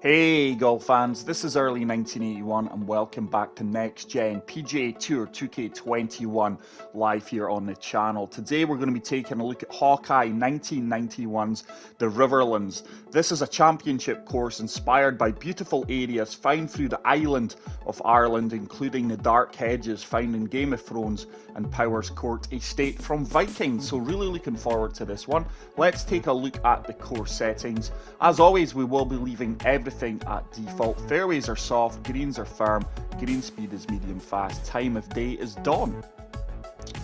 Hey golf fans, this is early 1981 and welcome back to Next Gen PGA Tour 2K21 live here on the channel. Today we're going to be taking a look at Hawkeye 1991's The Riverlands. This is a championship course inspired by beautiful areas found through the island of Ireland, including the dark hedges found in Game of Thrones and Powers Court Estate from Vikings. So really looking forward to this one. Let's take a look at the course settings. As always, we will be leaving everything at default. Fairways are soft, greens are firm, green speed is medium fast, time of day is dawn.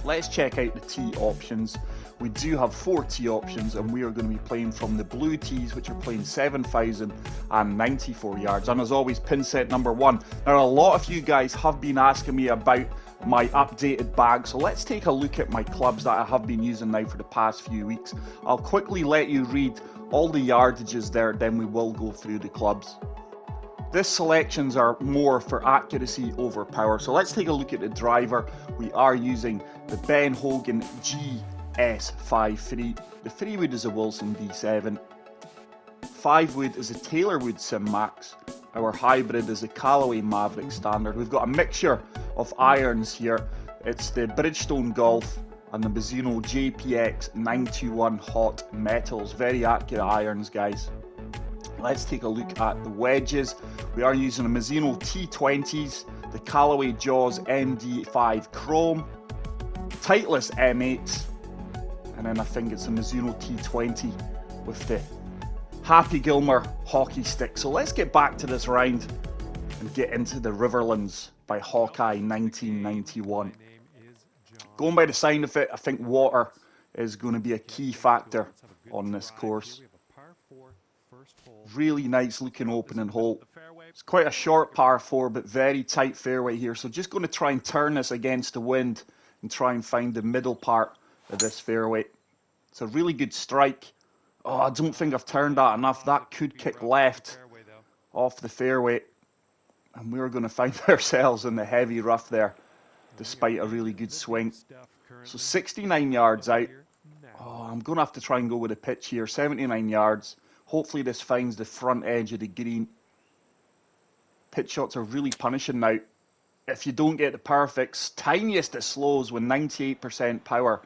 Let's check out the tee options. We do have 4 tee options and we are going to be playing from the blue tees, which are playing 7,094 yards, and as always pin set number 1. Now a lot of you guys have been asking me about my updated bag, so let's take a look at my clubs that I have been using now for the past few weeks. I'll quickly let you read all the yardages there, then we will go through the clubs. These selections are more for accuracy over power. So let's take a look at the driver. We are using the Ben Hogan GS53. The 3-wood is a Wilson D7. 5-wood is a Taylor Wood Sim Max. Our hybrid is a Callaway Maverick Standard. We've got a mixture of irons here. It's the Bridgestone Golf and the Mizuno JPX 921 Hot Metals. Very accurate irons, guys. Let's take a look at the wedges. We are using a Mizuno T20s, the Callaway Jaws MD5 Chrome, Titleist M8s, and then I think it's a Mizuno T20 with the Happy Gilmore hockey stick. So let's get back to this round and get into the Riverlands by Hawkeye 1991. Going by the sign of it, I think water is going to be a key factor on this course. Really nice looking opening hole. It's quite a short par 4, but very tight fairway here. So just going to try and turn this against the wind and try and find the middle part of this fairway. It's a really good strike. Oh, I don't think I've turned that enough. That could kick left off the fairway. And we're going to find ourselves in the heavy rough there, despite a really good swing. So 69 yards out. Oh, I'm going to have to try and go with a pitch here. 79 yards. Hopefully this finds the front edge of the green. Pitch shots are really punishing now. If you don't get the perfects, tiniest it slows with 98% power.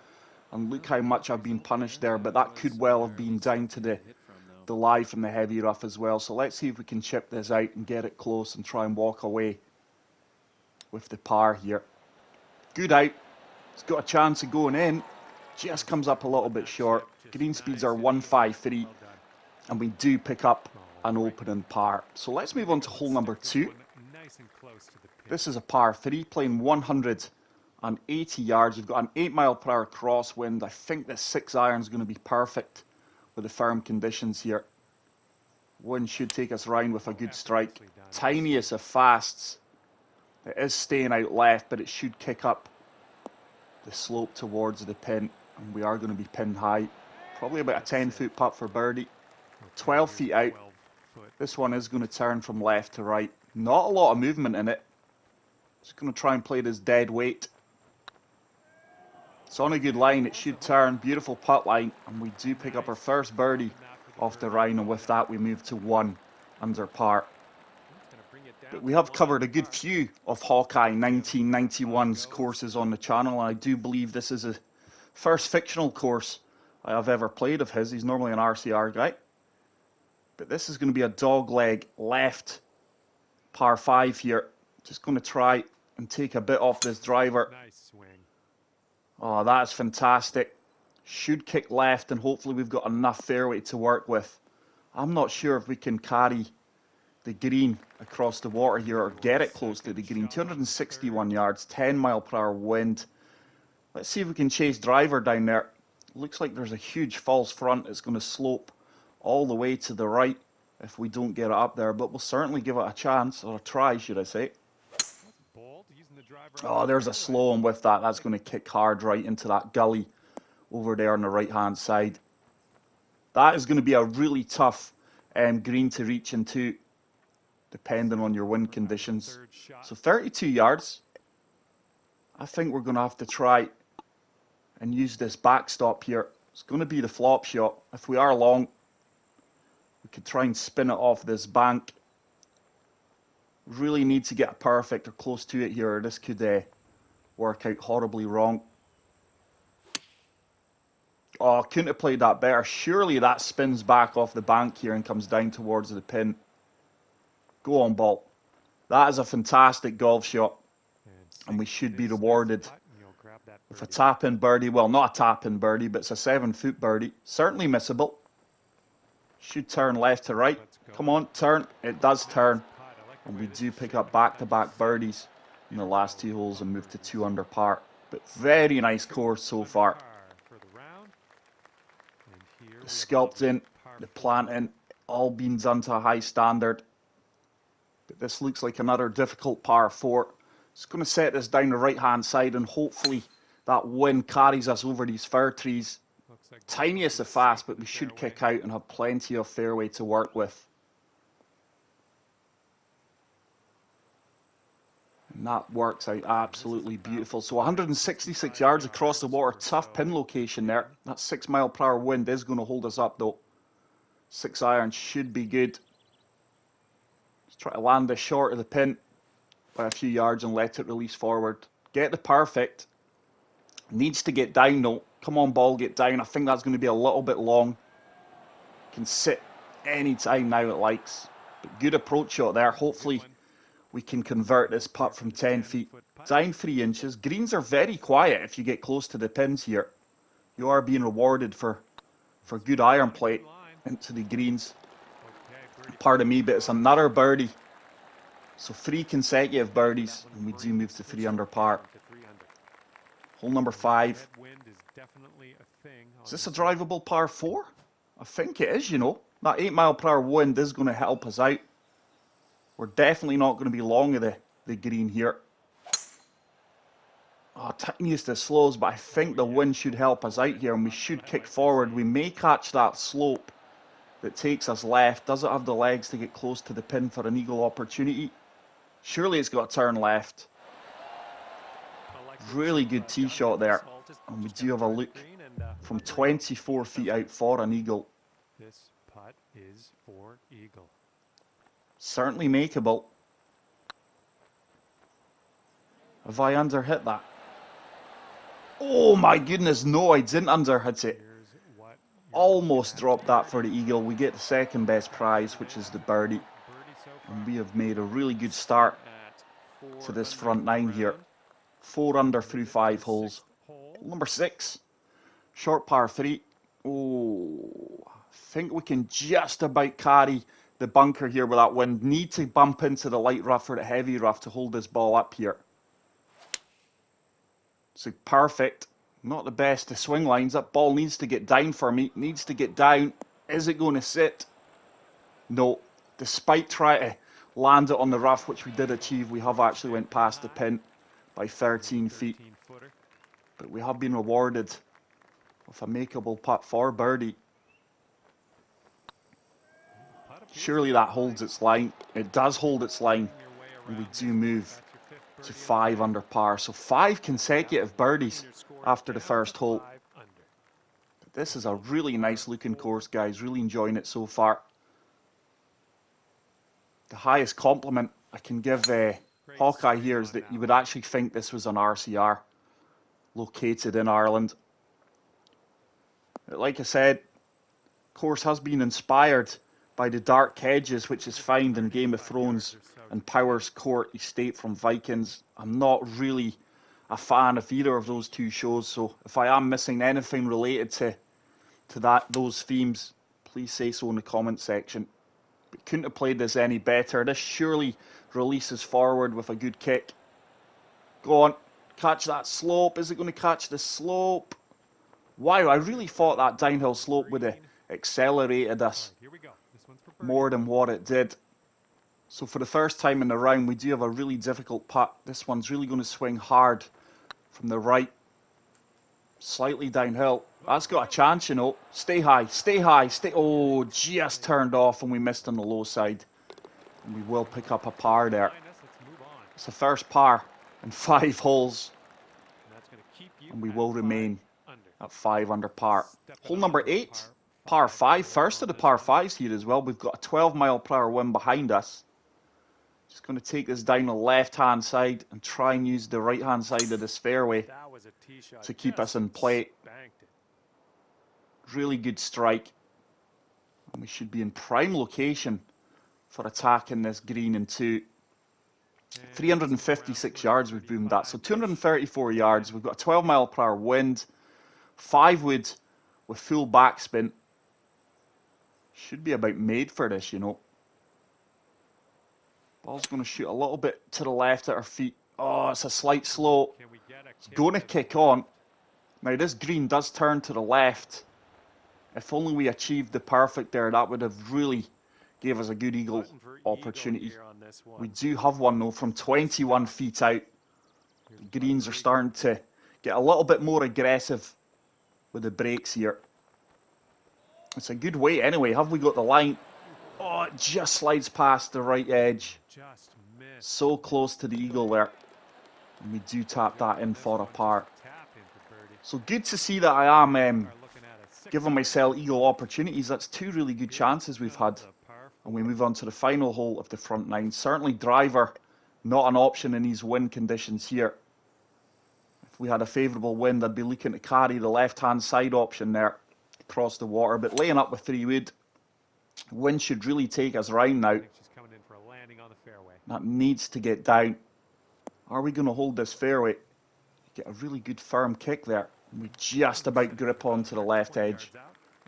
And look how much I've been punished there, but that could well have been down to the lie from the heavy rough as well. So let's see if we can chip this out and get it close and try and walk away with the par here. Good out. It's got a chance of going in. Just comes up a little bit short. Green speeds are 153. And we do pick up an opening par. So let's move on to hole number 2. This is a par 3, playing 180 yards. We've got an 8-mile-per-hour crosswind. I think this 6-iron is going to be perfect with the firm conditions here. Wind should take us round with a good strike. Tiniest of fasts. It is staying out left, but it should kick up the slope towards the pin. And we are going to be pinned high. Probably about a 10-foot putt for birdie. 12 feet out. This one is going to turn from left to right. Not a lot of movement in it. Just going to try and play this dead weight. It's on a good line. It should turn. Beautiful putt line. And we do pick up our first birdie off the round. And with that, we move to 1 under par. But we have covered a good few of Hawkeye 1991's courses on the channel. And I do believe this is the first fictional course I have ever played of his. He's normally an RCR guy. But this is going to be a dogleg left par 5 here. Just going to try and take a bit off this driver. Nice swing. Oh, that's fantastic. Should kick left and hopefully we've got enough fairway to work with. I'm not sure if we can carry the green across the water here or get it close to the green. 261 yards, 10-mile-per-hour wind. Let's see if we can chase driver down there. Looks like there's a huge false front. It's going to slope all the way to the right if we don't get it up there, but we'll certainly give it a chance, or a try should I say. Oh, there's a slow one with that. That's going to kick hard right into that gully over there on the right hand side. That is going to be a really tough green to reach into, depending on your wind conditions. So 32 yards. I think we're going to have to try and use this backstop here. It's going to be the flop shot. If we are long, we could try and spin it off this bank Really need to get a perfect or close to it here, or this could work out horribly wrong. Oh, couldn't have played that better. Surely that spins back off the bank here and comes down towards the pin. Go on, ball. That is a fantastic golf shot. And we should be rewarded with a tap-in birdie. Well, not a tap-in birdie, but it's a 7-foot birdie. Certainly missable. Should turn left to right. Come on, turn. It does turn. And we do pick up back-to-back birdies in the last 2 holes and move to 2 under par. But very nice course so far. The sculpting, the planting, all being done to a high standard. But this looks like another difficult par 4. Just going to set this down the right-hand side, and hopefully that wind carries us over these fir trees. Tiniest of fast, but we should kick out and have plenty of fairway to work with. And that works out absolutely beautiful. So 166 yards across the water. Tough pin location there. That 6 mile per hour wind is going to hold us up though. 6 iron should be good. Let's try to land this short of the pin by a few yards and let it release forward. Get the perfect. Needs to get down though. Come on, ball, get down. I think that's going to be a little bit long. Can sit any time now it likes. But good approach shot there. Hopefully we can convert this putt from 10 feet. Down 3 inches. Greens are very quiet if you get close to the pins here. You are being rewarded for good iron play into the greens. Pardon me, but it's another birdie. So 3 consecutive birdies, and we do move to 3 under par. Hole number 5. Is this a drivable par 4? I think it is, you know. That 8 mile per hour wind is going to help us out. We're definitely not going to be long of the green here. Oh, tiniest of slows, but I think the wind should help us out here, and we should kick forward. We may catch that slope that takes us left. Does it have the legs to get close to the pin for an eagle opportunity? Surely it's got to turn left. Really good tee shot there. And we do have a look from 24 feet out for an eagle. This putt is for eagle. Certainly makeable. Have I underhit that? Oh my goodness, no, I didn't underhit it. Almost dropped that for the eagle. We get the second best prize, which is the birdie. And we have made a really good start to this front 9 here. 4 under through 5 holes. Number 6. Short par 3. Oh, I think we can just about carry the bunker here with that wind. Need to bump into the light rough or the heavy rough to hold this ball up here. So perfect. Not the best of swing lines. That ball needs to get down for me. Needs to get down. Is it going to sit? No. Despite trying to land it on the rough, which we did achieve, we have actually went past the pin by 13 feet. But we have been rewarded with a makeable putt for birdie. Surely that holds its line. It does hold its line. And we do move to 5 under par. So 5 consecutive birdies after the first hole. This is a really nice looking course, guys. Really enjoying it so far. The highest compliment I can give Hawkeye here is that you would actually think this was an RCR located in Ireland. But like I said, course has been inspired by the dark hedges which is found in Game of Thrones and Powers Court Estate from Vikings. I'm not really a fan of either of those 2 shows, so if I am missing anything related to those themes, please say so in the comment section. But couldn't have played this any better. This surely releases forward with a good kick. Go on, catch that slope. Is it going to catch the slope? Wow, I really thought that downhill slope would have accelerated us more than what it did. So for the first time in the round, we do have a really difficult putt. This one's really going to swing hard from the right. Slightly downhill. That's got a chance, you know. Stay high, stay high, stay... Oh, just turned off and we missed on the low side. And we will pick up a par there. It's the first par in 5 holes. And we will remain at 5 under par. Hole number 8, par 5. First of the par 5s here as well. We've got a 12 mile per hour wind behind us. Just going to take this down the left-hand side and try and use the right-hand side of this fairway to keep us in play. Really good strike. And we should be in prime location for attacking this green in two. 356 yards we've boomed that, so 234 yards. We've got a 12 mile per hour wind, 5 wood with full backspin. Should be about made for this, you know. Ball's going to shoot a little bit to the left at our feet. Oh, it's a slight slope. It's going to kick on. Now this green does turn to the left. If only we achieved the perfect there, that would have really gave us a good eagle opportunity. We do have one though from 21 feet out. The greens are starting to get a little bit more aggressive with the breaks here. It's a good weight anyway. Have we got the line? Oh, it just slides past the right edge. So close to the eagle there. And we do tap that in for a par. So good to see that I am giving myself eagle opportunities. That's 2 really good chances we've had. And we move on to the final hole of the front 9. Certainly driver, not an option in these wind conditions here. If we had a favourable wind, I'd be looking to carry the left-hand side option there across the water. But laying up with 3 wood, wind should really take us round now. That needs to get down. Are we going to hold this fairway? Get a really good firm kick there. We just about grip onto the left edge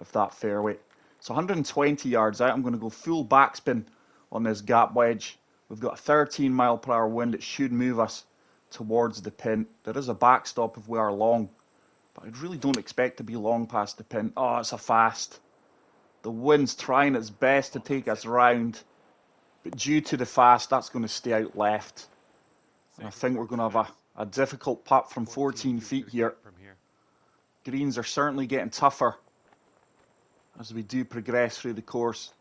of that fairway. So 120 yards out, I'm going to go full backspin on this gap wedge. We've got a 13 mile per hour wind. It should move us towards the pin. There is a backstop if we are long, but I really don't expect to be long past the pin. Oh, it's a fast. The wind's trying its best to take us round, but due to the fast, that's going to stay out left. And I think we're going to have a difficult putt from 14 feet here. Greens are certainly getting tougher as we do progress through the course.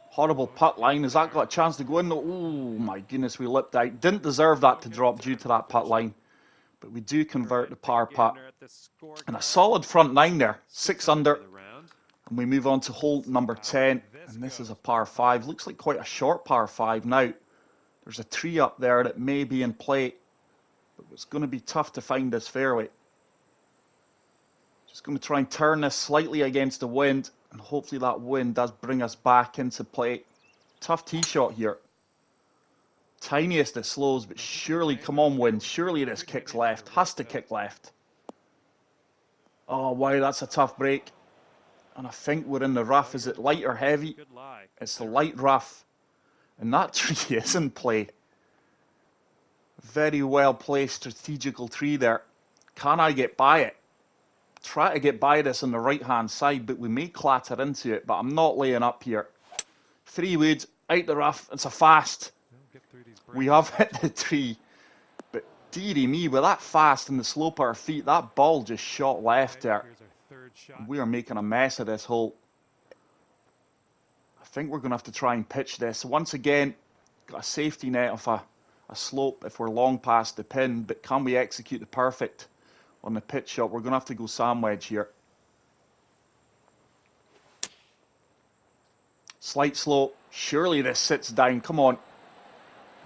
Horrible putt line. Has that got a chance to go in? Oh my goodness, we lipped out. Didn't deserve that to drop due to that putt line. But we do convert the par putt. And a solid front 9 there. 6 under. And we move on to hole number 10. And this is a par 5. Looks like quite a short par 5 now. There's a tree up there that may be in play. But it's going to be tough to find this fairway. Just going to try and turn this slightly against the wind, and hopefully that wind does bring us back into play. Tough tee shot here. Tiniest it slows, but surely, come on wind, surely this kicks left. Has to kick left. Oh wow, that's a tough break. And I think we're in the rough. Is it light or heavy? It's the light rough. And that tree is in play. Very well placed strategical tree there. Can I get by it? Try to get by this on the right hand side, but we may clatter into it, but I'm not laying up here. 3 wood, out the rough, it's a fast. We have hit the tree, but dearie me, with that fast and the slope of our feet, that ball just shot left there. We are making a mess of this hole. I think we're going to have to try and pitch this. Once again, got a safety net of a slope if we're long past the pin, but can we execute the perfect on the pitch shot? We're going to have to go sand wedge here. Slight slope. Surely this sits down. Come on.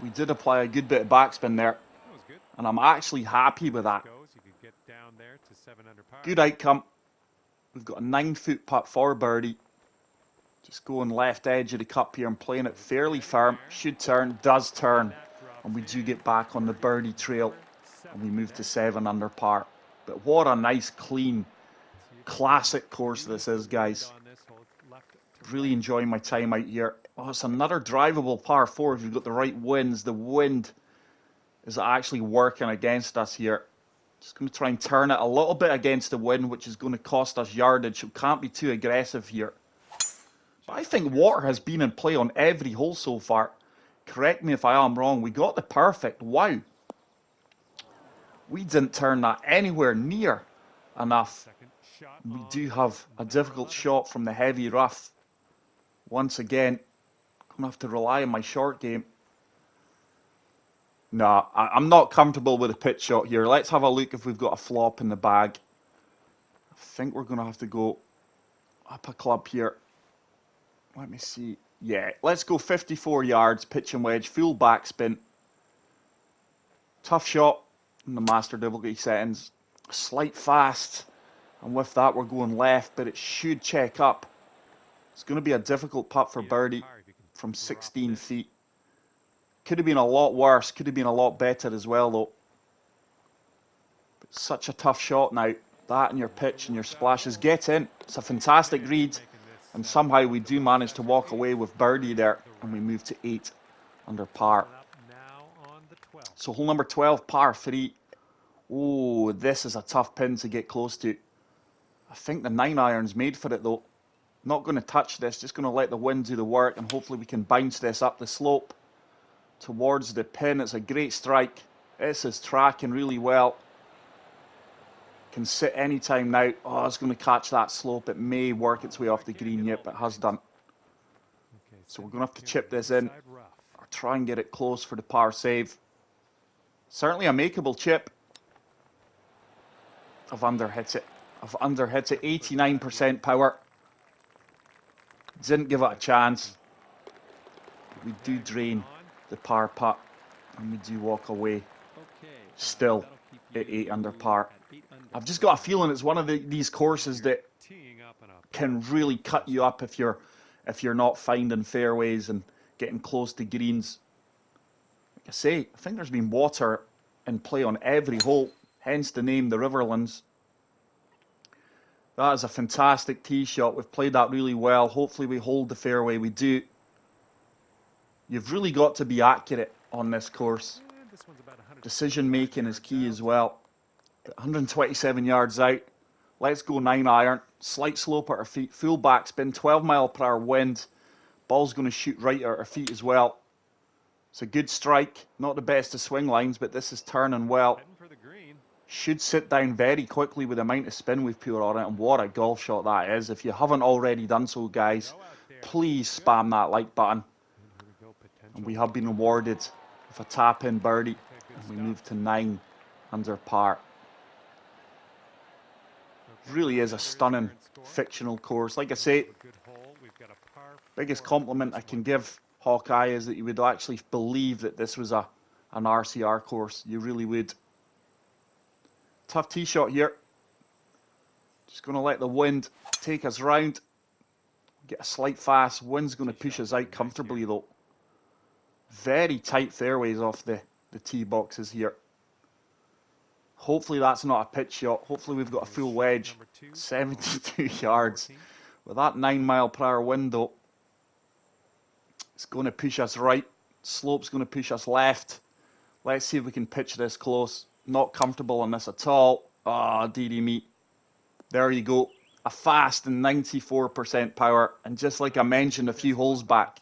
We did apply a good bit of backspin there. And I'm actually happy with that. Good outcome. We've got a 9-foot putt for birdie. Just going left edge of the cup here and playing it fairly firm. Should turn. Does turn. And we do get back on the birdie trail. And we move to 7 under par. But what a nice, clean, classic course this is, guys. Really enjoying my time out here. Oh, it's another drivable par 4 if you've got the right winds. The wind is actually working against us here. Just going to try and turn it a little bit against the wind, which is going to cost us yardage. It can't be too aggressive here. But I think water has been in play on every hole so far. Correct me if I am wrong. We got the perfect. Wow. We didn't turn that anywhere near enough. We do have a difficult shot from the heavy rough. Once again, I'm going to have to rely on my short game. Nah, I'm not comfortable with a pitch shot here. Let's have a look if we've got a flop in the bag. I think we're going to have to go up a club here. Let me see. Yeah, let's go 54 yards, pitch and wedge, full backspin. Tough shot in the master difficulty settings. Slight fast, and with that we're going left, but it should check up. It's going to be a difficult putt for birdie from 16 feet. Could have been a lot worse, could have been a lot better as well though. But such a tough shot now. That and your pitch and your splashes. Get in. It's a fantastic read. And somehow we do manage to walk away with birdie there. And we move to 8 under par. So hole number 12, par 3. Oh, this is a tough pin to get close to. I think the 9-iron's made for it though. Not going to touch this. Just going to let the wind do the work. And hopefully we can bounce this up the slope towards the pin. It's a great strike. This is tracking really well. Can sit anytime now. Oh, it's going to catch that slope. It may work its way off the green. Yep, it has done. So we're going to have to chip this in or try and get it close for the par save. Certainly a makeable chip. I've underhit it. 89% power. Didn't give it a chance. We do drain the par putt and we do walk away still at 8 under par. I've just got a feeling it's one of these courses that can really cut you up if you're not finding fairways and getting close to greens. Like I say, I think there's been water in play on every hole, hence the name, the Riverlands. That is a fantastic tee shot. We've played that really well. Hopefully we hold the fairway. We do. You've really got to be accurate on this course. Decision making is key as well. 127 yards out. Let's go 9-iron. Slight slope at our feet. Full backspin. 12-mile-per-hour wind. Ball's going to shoot right at our feet as well. It's a good strike. Not the best of swing lines, but this is turning well. Should sit down very quickly with the amount of spin we've put on it. And what a golf shot that is. If you haven't already done so, guys, please spam that like button. And we have been rewarded with a tap-in birdie. And we move to 9 under par. Really is a stunning fictional course. Like I say, biggest compliment I can give Hawkeye is that you would actually believe that this was an RCR course. You really would. Tough tee shot here. Just going to let the wind take us round. Get a slight fast. Wind's going to push us out comfortably though. Very tight fairways off the tee boxes here. Hopefully that's not a pitch shot. Hopefully we've got a full wedge. 72 yards. With that 9-mile-per-hour wind though, it's going to push us right. Slope's going to push us left. Let's see if we can pitch this close. Not comfortable on this at all. Ah, dearie me. There you go. A fast and 94% power. And just like I mentioned a few holes back,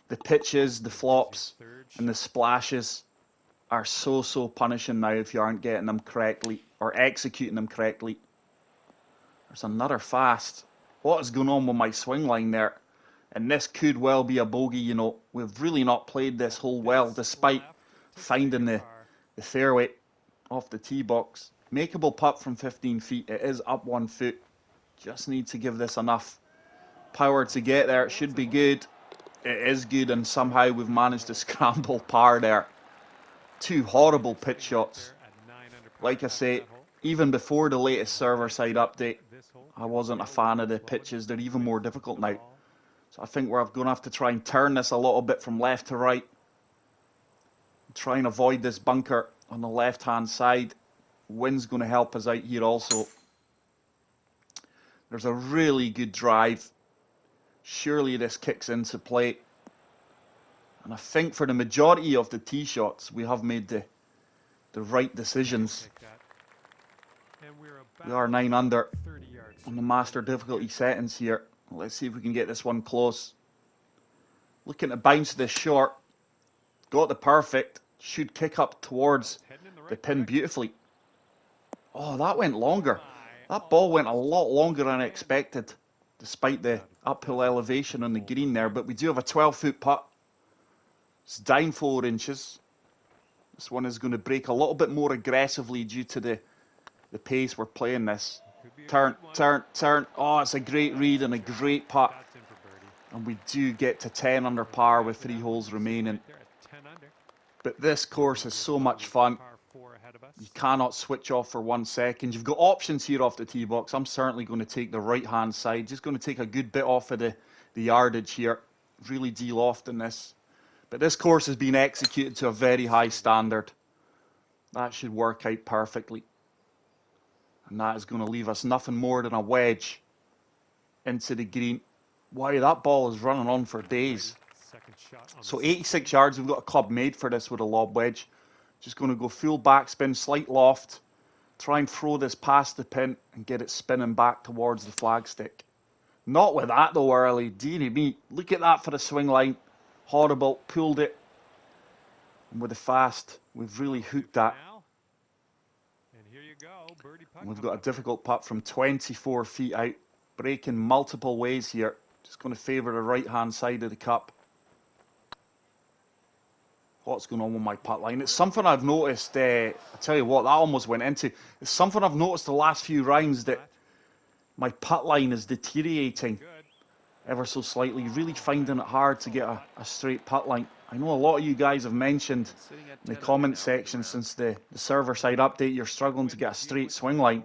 the pitches, the flops, and the splashes are so punishing now if you aren't getting them correctly or executing them correctly. There's another fast. What is going on with my swing line there? And this could well be a bogey, you know. We've really not played this hole well despite finding the fairway off the tee box. Makeable putt from 15 feet. It is up 1 foot. Just need to give this enough power to get there. It should be good. It is good, and somehow we've managed to scramble par there. 2 horrible pitch shots. Like I say, even before the latest server-side update, I wasn't a fan of the pitches. They're even more difficult now. So I think we're going to have to try and turn this a little bit from left to right. Try and avoid this bunker on the left-hand side. Wind's going to help us out here also. There's a really good drive. Surely this kicks into play. And I think for the majority of the tee shots, we have made the right decisions. We are 9 under on the master difficulty settings here. Let's see if we can get this one close. Looking to bounce this short. Got the perfect. Should kick up towards the pin beautifully. Oh, that went longer. That ball went a lot longer than I expected, despite the uphill elevation on the green there. But we do have a 12-foot putt. It's down 4 inches. This one is going to break a little bit more aggressively due to the pace we're playing this. Turn, turn, turn. Oh, it's a great read and a great putt. And we do get to 10 under par with 3 holes remaining. But this course is so much fun. You cannot switch off for 1 second. You've got options here off the tee box. I'm certainly going to take the right-hand side. Just going to take a good bit off of the yardage here. Really de-lofting this. But this course has been executed to a very high standard. That should work out perfectly. And that is going to leave us nothing more than a wedge into the green. Wow, that ball is running on for days. So 86 yards, we've got a club made for this with a lob wedge. Just going to go full backspin, slight loft. Try and throw this past the pin and get it spinning back towards the flagstick. Not with that though early. Dearie me. Look at that for the swing line. Horrible. Pulled it. And with the fast, we've really hooked that. And we've got a difficult putt from 24 feet out. Breaking multiple ways here. Just going to favour the right-hand side of the cup. What's going on with my putt line? It's something I've noticed. I tell you what, that almost went into. It's something I've noticed the last few rounds that my putt line is deteriorating ever so slightly. Really finding it hard to get a straight putt line. I know a lot of you guys have mentioned in the comment section since the server side update you're struggling to get a straight swing line.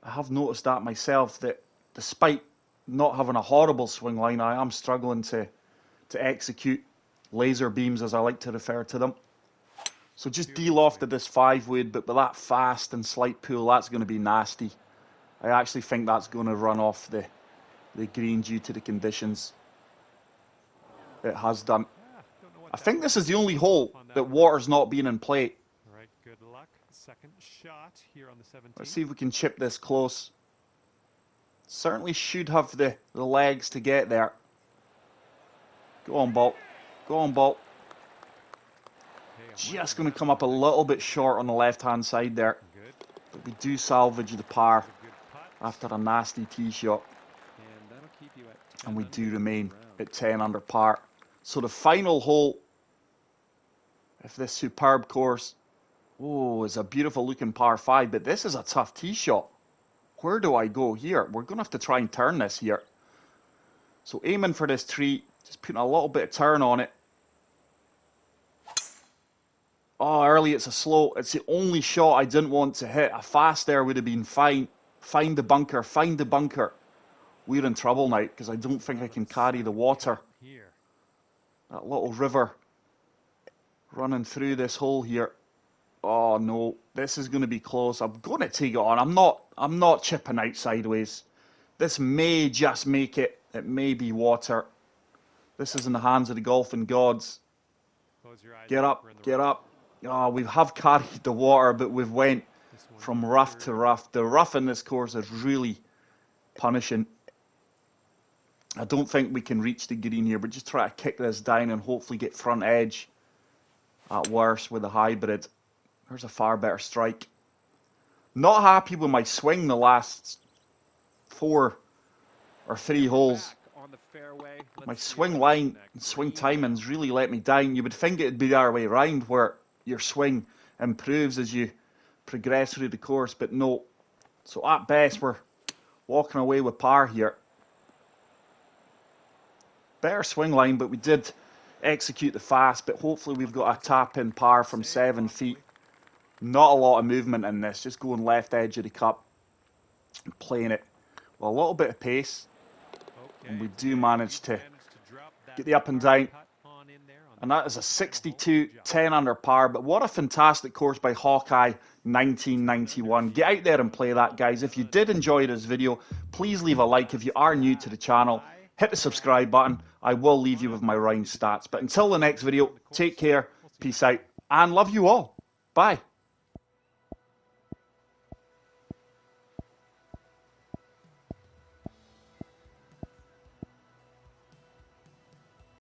I have noticed that myself, that despite not having a horrible swing line, I am struggling to execute laser beams, as I like to refer to them. So just de-lofted this 5-wood, but with that fast and slight pull, that's going to be nasty. I actually think that's going to run off the green due to the conditions. It has done. I think this is the only hole that water's not been in play. All right, good luck. Second shot here on the 17th. Let's see if we can chip this close. Certainly should have the legs to get there. Go on, ball. Go on, ball. Just going to come up a little bit short on the left-hand side there. But we do salvage the par after a nasty tee shot. And we do remain at 10 under par. So the final hole of this superb course, is a beautiful looking par 5. But this is a tough tee shot. Where do I go here? We're going to have to try and turn this here. So aiming for this tree. Just putting a little bit of turn on it. Oh, early it's a slow. It's the only shot I didn't want to hit. A fast there would have been fine. Find the bunker. Find the bunker. We're in trouble now because I don't think I can carry the water. That little river running through this hole here. Oh no, this is going to be close. I'm going to take it on. I'm not chipping out sideways. This may just make it. It may be water. This is in the hands of the golfing gods. Get up, get up. Oh, we have carried the water, but we've went from rough to rough. The rough in this course is really punishing. I don't think we can reach the green here, but just try to kick this down and hopefully get front edge at worst with a hybrid. There's a far better strike. Not happy with my swing the last 4 or 3 holes. My swing line and swing timings really let me down. You would think it'd be the other way around, where your swing improves as you progress through the course, but no. So at best, we're walking away with par here. Better swing line, but we did execute the fast, but hopefully we've got a tap-in par from 7 feet. Not a lot of movement in this, just going left edge of the cup and playing it with a little bit of pace. And we do manage to get the up and down. And that is a 62, 10 under par. But what a fantastic course by Hawkeye 1991. Get out there and play that, guys. If you did enjoy this video, please leave a like. If you are new to the channel, hit the subscribe button. I will leave you with my round stats. But until the next video, take care, peace out, and love you all. Bye.